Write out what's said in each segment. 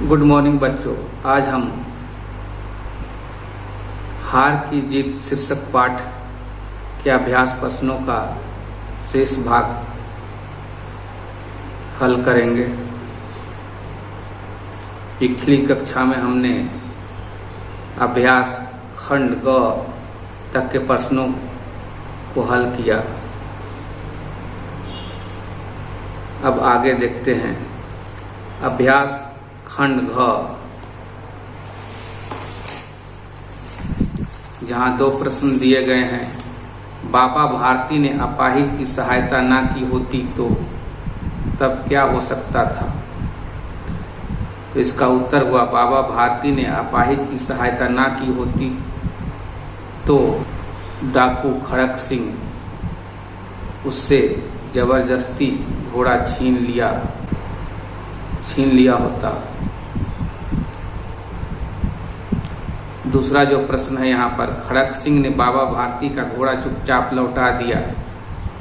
Good morning बच्चों। आज हम हार की जीत शीर्षक पाठ के अभ्यास प्रश्नों का शेष भाग हल करेंगे। पिछली कक्षा में हमने अभ्यास खंड ग तक के प्रश्नों को हल किया। अब आगे देखते हैं। अभ्यास खंड घ, जहाँ दो प्रश्न दिए गए हैं। बाबा भारती ने अपाहिज की सहायता ना की होती तो तब क्या हो सकता था? तो इसका उत्तर हुआ, बाबा भारती ने अपाहिज की सहायता ना की होती तो डाकू खड़क सिंह उससे जबरदस्ती घोड़ा छीन लिया होता। दूसरा जो प्रश्न है यहाँ पर, खड़क सिंह ने बाबा भारती का घोड़ा चुपचाप लौटा दिया,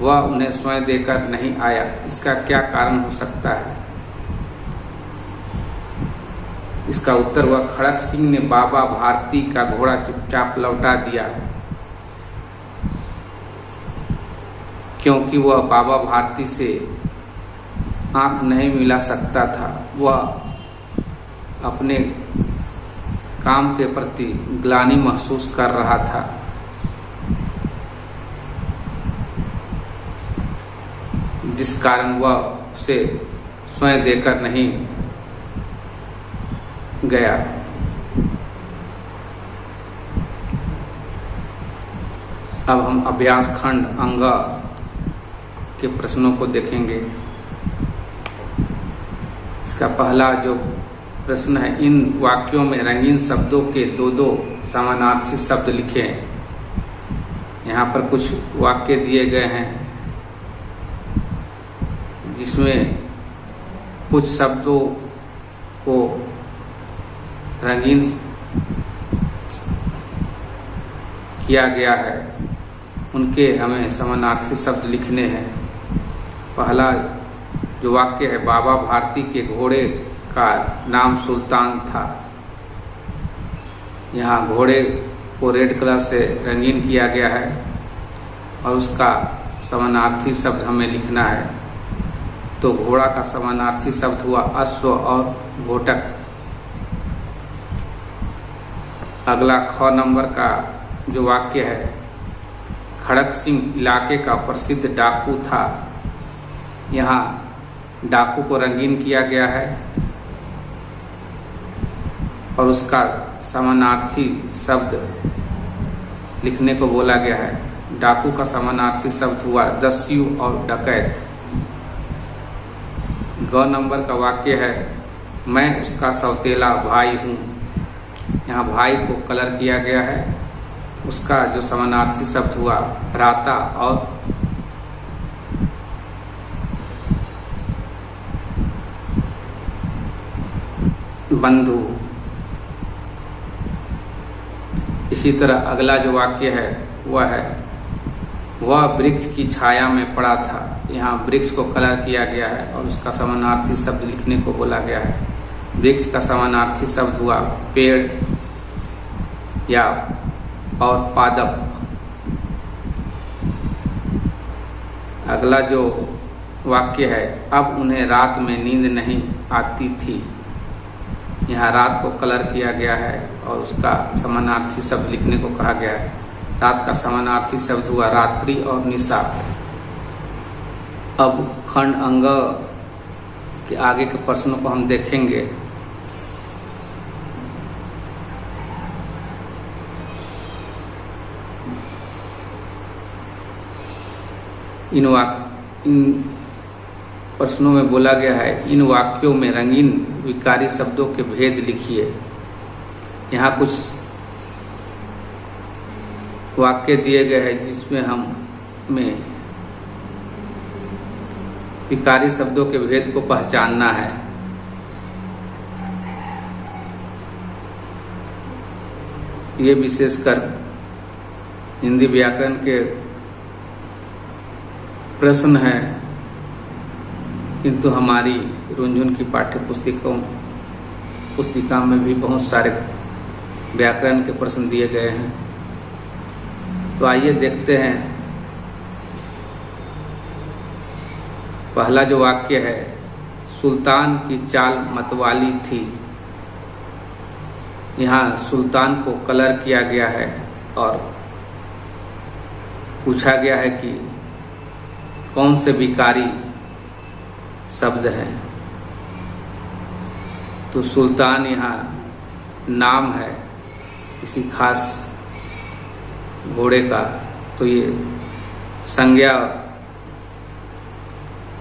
वह उन्हें स्वयं देकर नहीं आया, इसका क्या कारण हो सकता है? इसका उत्तर हुआ, खड़क सिंह ने बाबा भारती का घोड़ा चुपचाप लौटा दिया क्योंकि वह बाबा भारती से आंख नहीं मिला सकता था। वह अपने काम के प्रति ग्लानि महसूस कर रहा था। जिस कारण वह उसे स्वयं देकर नहीं गया। अब हम अभ्यास खंड अंग के प्रश्नों को देखेंगे। इसका पहला जो प्रश्न है, इन वाक्यों में रंगीन शब्दों के दो दो समानार्थी शब्द लिखें। यहाँ पर कुछ वाक्य दिए गए हैं जिसमें कुछ शब्दों को रंगीन किया गया है, उनके हमें समानार्थी शब्द लिखने हैं। पहला जो वाक्य है, बाबा भारती के घोड़े का नाम सुल्तान था। यहाँ घोड़े को रेड कलर से रंगीन किया गया है और उसका समानार्थी शब्द हमें लिखना है। तो घोड़ा का समानार्थी शब्द हुआ अश्व और घोटक। अगला ख नंबर का जो वाक्य है, खड़क सिंह इलाके का प्रसिद्ध डाकू था। यहाँ डाकू को रंगीन किया गया है और उसका समानार्थी शब्द लिखने को बोला गया है। डाकू का समानार्थी शब्द हुआ दस्यु और डकैत। ग नंबर का वाक्य है, मैं उसका सौतेला भाई हूँ। यहाँ भाई को कलर किया गया है। उसका जो समानार्थी शब्द हुआ भ्राता और बंधु। इसी तरह अगला जो वाक्य है वह वृक्ष की छाया में पड़ा था। यहाँ वृक्ष को कलर किया गया है और उसका समानार्थी शब्द लिखने को बोला गया है। वृक्ष का समानार्थी शब्द हुआ पेड़ या और पादप। अगला जो वाक्य है, अब उन्हें रात में नींद नहीं आती थी। यहाँ रात को कलर किया गया है और उसका समानार्थी शब्द लिखने को कहा गया है। रात का समानार्थी शब्द हुआ रात्रि और निशा। अब खंड अंग के आगे के प्रश्नों को हम देखेंगे। इन प्रश्नों में बोला गया है, इन वाक्यों में रंगीन विकारी शब्दों के भेद लिखिए। यहाँ कुछ वाक्य दिए गए हैं जिसमें हमें विकारी शब्दों के भेद को पहचानना है। ये विशेषकर हिंदी व्याकरण के प्रश्न हैं, किंतु हमारी रुंझुन की पाठ्य पुस्तिकों पुस्तिका में भी बहुत सारे व्याकरण के प्रश्न दिए गए हैं। तो आइए देखते हैं। पहला जो वाक्य है, सुल्तान की चाल मतवाली थी। यहाँ सुल्तान को कलर किया गया है और पूछा गया है कि कौन से विकारी शब्द हैं। तो सुल्तान यहाँ नाम है किसी खास घोड़े का, तो ये संज्ञा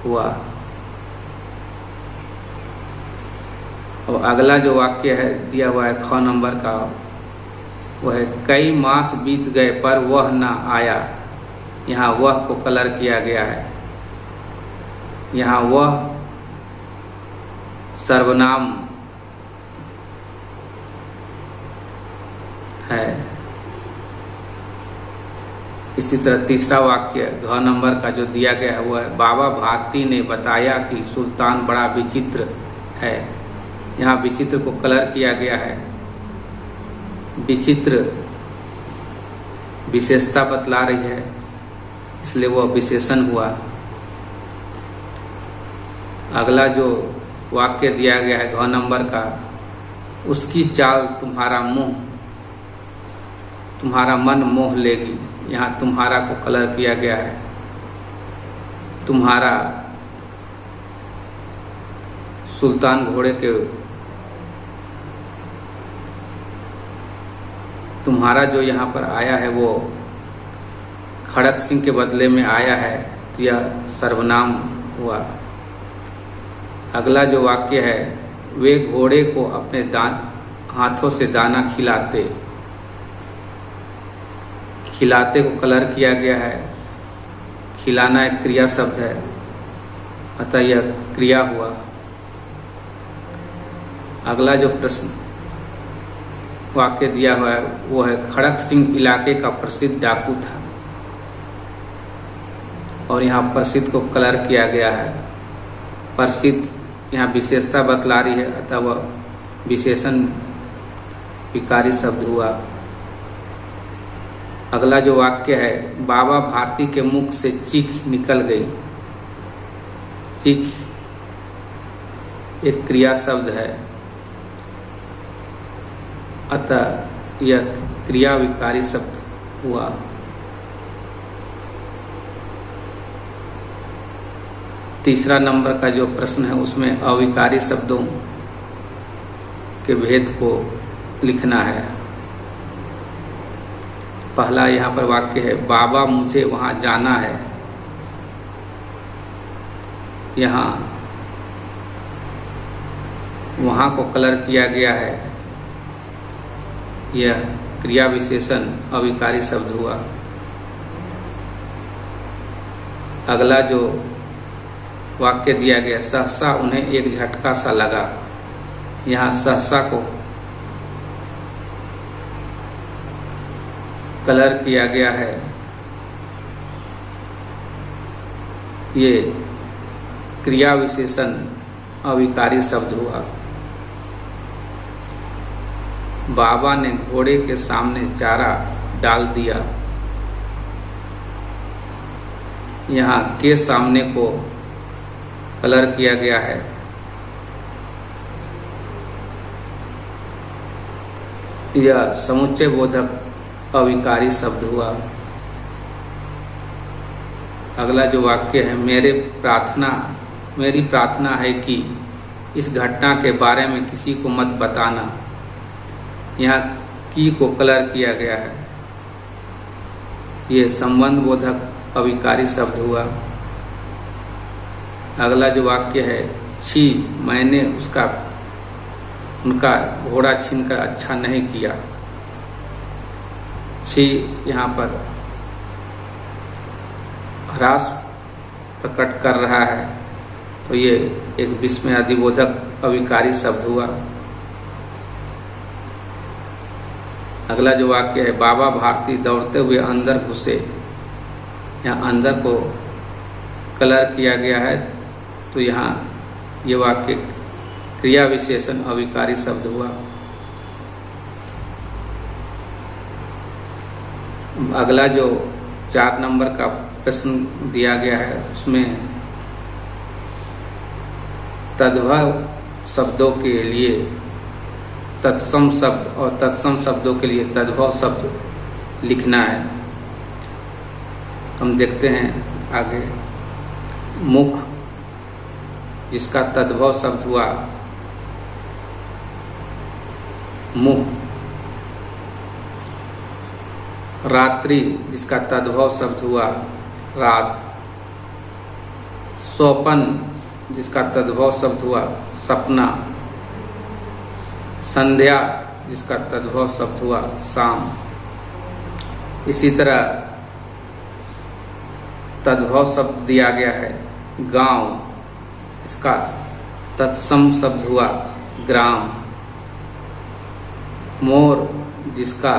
हुआ। और अगला जो वाक्य है दिया हुआ है ख नंबर का, वह है कई मास बीत गए पर वह ना आया। यहाँ वह को कलर किया गया है। यहाँ वह सर्वनाम है। इसी तरह तीसरा वाक्य घ नंबर का जो दिया गया है वह है बाबा भारती ने बताया कि सुल्तान बड़ा विचित्र है। यहाँ विचित्र को कलर किया गया है। विचित्र विशेषता बतला रही है, इसलिए वह विशेषण हुआ। अगला जो वाक्य दिया गया है घ नंबर का, उसकी चाल तुम्हारा मन मोह लेगी। यहाँ तुम्हारा को कलर किया गया है। तुम्हारा सुल्तान घोड़े के, तुम्हारा जो यहाँ पर आया है वो खड़क सिंह के बदले में आया है, तो यह सर्वनाम हुआ। अगला जो वाक्य है, वे घोड़े को अपने हाथों से दाना खिलाते। खिलाते को कलर किया गया है। खिलाना एक क्रिया शब्द है, अतः यह क्रिया हुआ। अगला जो प्रश्न वाक्य दिया हुआ है वो है खड़क सिंह इलाके का प्रसिद्ध डाकू था। और यहाँ प्रसिद्ध को कलर किया गया है। प्रसिद्ध यहाँ विशेषता बतला रही है, अतः वह विशेषण विकारी शब्द हुआ। अगला जो वाक्य है, बाबा भारती के मुख से चीख निकल गई। चीख एक क्रिया शब्द है, अतः यह क्रिया विकारी शब्द हुआ। तीसरा नंबर का जो प्रश्न है उसमें अविकारी शब्दों के भेद को लिखना है। पहला यहाँ पर वाक्य है, बाबा मुझे वहाँ जाना है। यहाँ वहाँ को कलर किया गया है। यह क्रिया विशेषण अविकारी शब्द हुआ। अगला जो वाक्य दिया गया, सहसा उन्हें एक झटका सा लगा। यहाँ सहसा को कलर किया गया है। ये क्रिया विशेषण अविकारी शब्द हुआ। बाबा ने घोड़े के सामने चारा डाल दिया। यहाँ के सामने को कलर किया गया है। यह समुच्चय बोधक अविकारी शब्द हुआ। अगला जो वाक्य है, मेरी प्रार्थना है कि इस घटना के बारे में किसी को मत बताना। यहाँ की को कलर किया गया है। ये संबंध बोधक अविकारी शब्द हुआ। अगला जो वाक्य है, छी मैंने उनका घोड़ा छीनकर अच्छा नहीं किया। छी यहाँ पर ह्रास प्रकट कर रहा है, तो ये एक विस्मयादिबोधक अविकारी शब्द हुआ। अगला जो वाक्य है, बाबा भारती दौड़ते हुए अंदर घुसे। यहाँ अंदर को कलर किया गया है, तो यहाँ ये वाक्य क्रिया विशेषण अविकारी शब्द हुआ। अगला जो 4 नंबर का प्रश्न दिया गया है उसमें तद्भव शब्दों के लिए तत्सम शब्द और तत्सम शब्दों के लिए तद्भव शब्द लिखना है। हम देखते हैं आगे। मुख जिसका तद्भव शब्द हुआ मुह। रात्रि जिसका तद्भव शब्द हुआ रात। स्वपन जिसका तद्भव शब्द हुआ सपना। संध्या जिसका तद्भव शब्द हुआ शाम। इसी तरह तद्भव शब्द दिया गया है गांव, इसका तत्सम शब्द हुआ ग्राम। मोर जिसका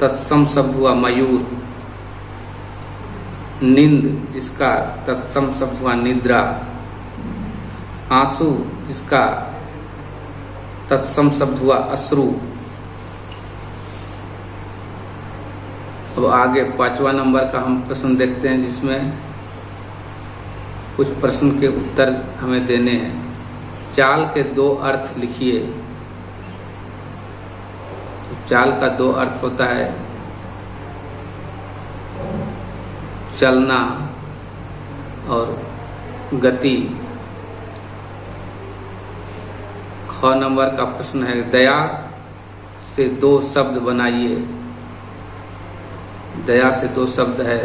तत्सम शब्द हुआ मयूर। नींद जिसका तत्सम शब्द हुआ निद्रा। आंसू जिसका तत्सम शब्द हुआ अश्रु। अब आगे 5वां नंबर का हम प्रश्न देखते हैं जिसमें कुछ प्रश्न के उत्तर हमें देने हैं। चाल के 2 अर्थ लिखिए। चाल का 2 अर्थ होता है चलना और गति। ख नंबर का प्रश्न है दया से 2 शब्द बनाइए। दया से 2 शब्द है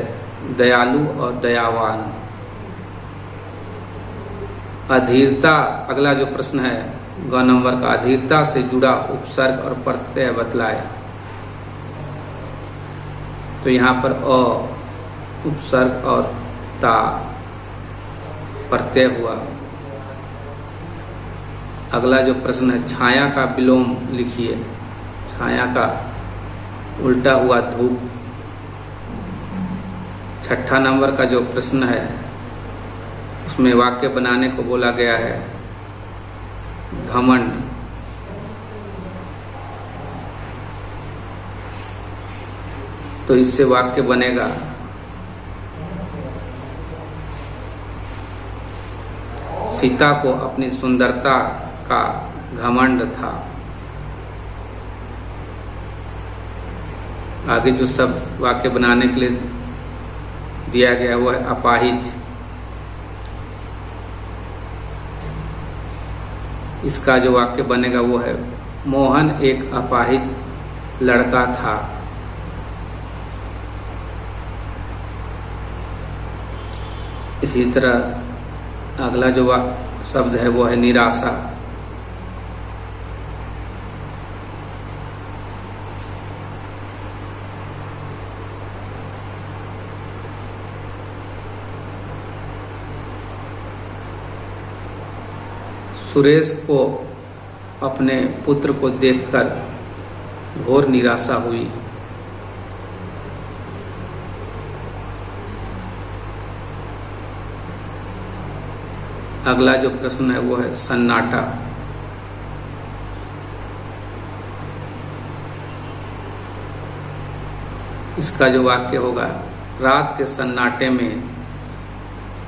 दयालु और दयावान। अधीरता अगला जो प्रश्न है ग नंबर का अधीरता से जुड़ा उपसर्ग और प्रत्यय बतलाया। तो यहाँ पर अ उपसर्ग और ता प्रत्यय हुआ। अगला जो प्रश्न है छाया का विलोम लिखिए। छाया का उल्टा हुआ धूप। 6ठा नंबर का जो प्रश्न है उसमें वाक्य बनाने को बोला गया है घमंड। तो इससे वाक्य बनेगा सीता को अपनी सुंदरता का घमंड था। आगे जो शब्द वाक्य बनाने के लिए दिया गया हुआ है अपाहिज। इसका जो वाक्य बनेगा वो है मोहन एक अपाहिज लड़का था। इसी तरह अगला जो शब्द है वो है निराशा। सुरेश को अपने पुत्र को देखकर घोर निराशा हुई। अगला जो प्रश्न है वो है सन्नाटा। इसका जो वाक्य होगा रात के सन्नाटे में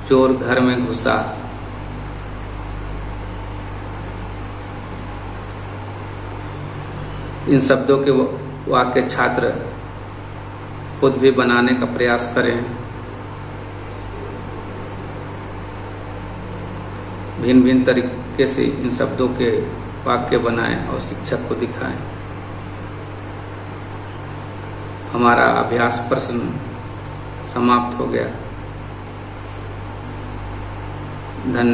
चोर घर में घुसा। इन शब्दों के वाक्य छात्र खुद भी बनाने का प्रयास करें। भिन्न भिन्न तरीके से इन शब्दों के वाक्य बनाएं और शिक्षक को दिखाएं। हमारा अभ्यास प्रश्न समाप्त हो गया। धन्यवाद।